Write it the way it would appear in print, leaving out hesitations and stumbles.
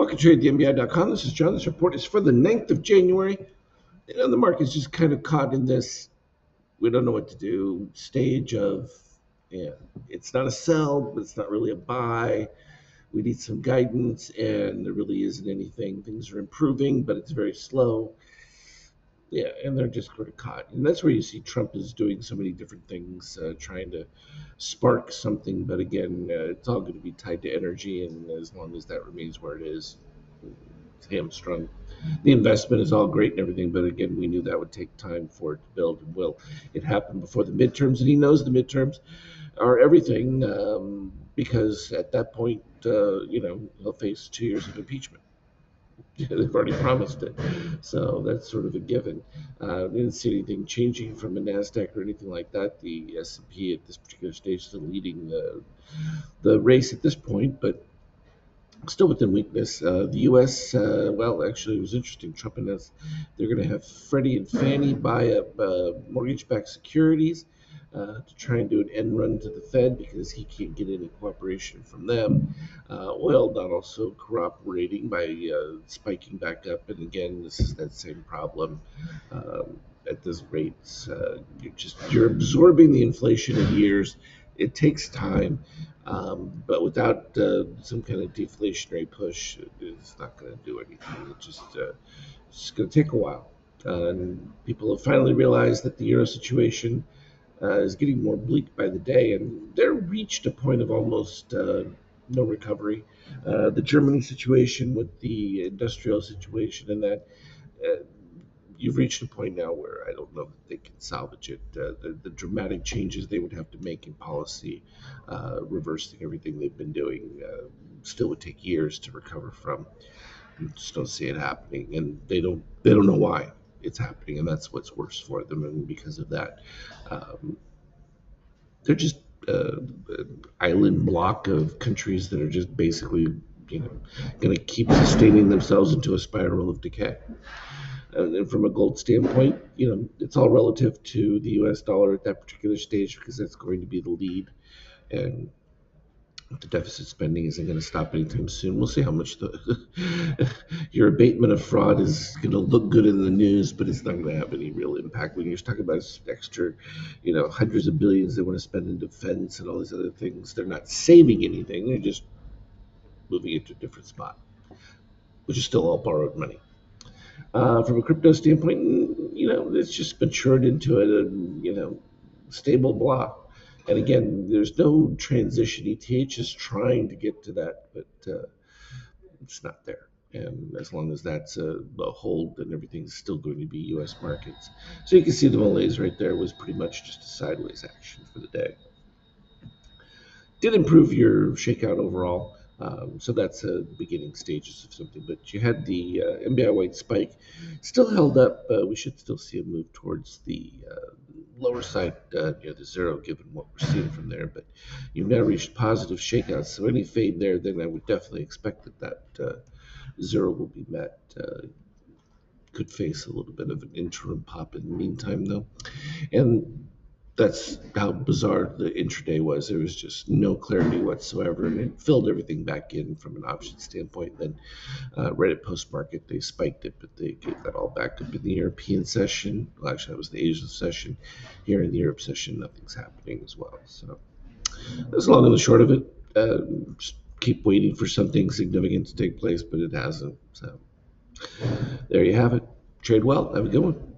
Welcome to TradeTheMBI.com. This is John. This report is for the 9th of January. The market's just kind of caught in this we don't know what to do stage of, yeah, it's not a sell, but it's not really a buy. We need some guidance, and there really isn't anything. Things are improving, but it's very slow. Yeah, and they're just sort of caught. And that's where you see Trump is doing so many different things, trying to spark something. But again, it's all going to be tied to energy, and as long as that remains where it is, it's hamstrung. The investment is all great and everything, but again, we knew that would take time for it to build. And will it happen before the midterms? And he knows the midterms are everything, because at that point, he'll face 2 years of impeachment. They've already promised it, so that's sort of a given. Didn't see anything changing from a Nasdaq or anything like that. The S&P at this particular stage still leading the race at this point, but still within weakness. The U.S., well, actually, it was interesting. Trump announced they're going to have Freddie and Fannie buy up mortgage-backed securities to try and do an end run to the Fed because he can't get any cooperation from them. Oil not also cooperating by spiking back up. And again, this is that same problem. At those rates, you're absorbing the inflation in years. It takes time. But without some kind of deflationary push, it's not going to do anything. It's going to take a while. And people have finally realized that the euro situation is getting more bleak by the day, and they're reached a point of almost no recovery. The Germany situation with the industrial situation and that. Uh, you've reached a point now where I don't know that they can salvage it. The dramatic changes they would have to make in policy, reversing everything they've been doing, still would take years to recover from. You just don't see it happening, and they don't know why it's happening, and that's what's worse for them. And because of that, um, they're just an island block of countries that are just basically, going to keep sustaining themselves into a spiral of decay. And from a gold standpoint, it's all relative to the U.S. dollar at that particular stage because that's going to be the lead. And the deficit spending isn't going to stop anytime soon. We'll see how much your abatement of fraud is going to look good in the news, but it's not going to have any real impact. When you're talking about extra, hundreds of billions they want to spend in defense and all these other things, they're not saving anything. They're just moving it to a different spot, which is still all borrowed money. From a crypto standpoint, it's just matured into stable block. And again, there's no transition. ETH is trying to get to that, but it's not there. And as long as that's a hold, then everything's still going to be U.S. markets. So you can see the malaise right there was pretty much just a sideways action for the day. Did improve your shakeout overall. So that's the beginning stages of something. But you had the MBI white spike still held up. We should still see a move towards the lower side near the zero, given what we're seeing from there. But you've now reached positive shakeouts. So any fade there, then I would definitely expect that zero will be met. Could face a little bit of an interim pop in the meantime, though. And that's how bizarre the intraday was. There was just no clarity whatsoever, and it filled everything back in from an option standpoint. Then, right at post market, they spiked it, but they gave that all back up in the European session. Well, actually, that was the Asian session. Here in the Europe session, nothing's happening as well. So, that's long and the short of it. Just keep waiting for something significant to take place, but it hasn't. So, there you have it. Trade well. Have a good one.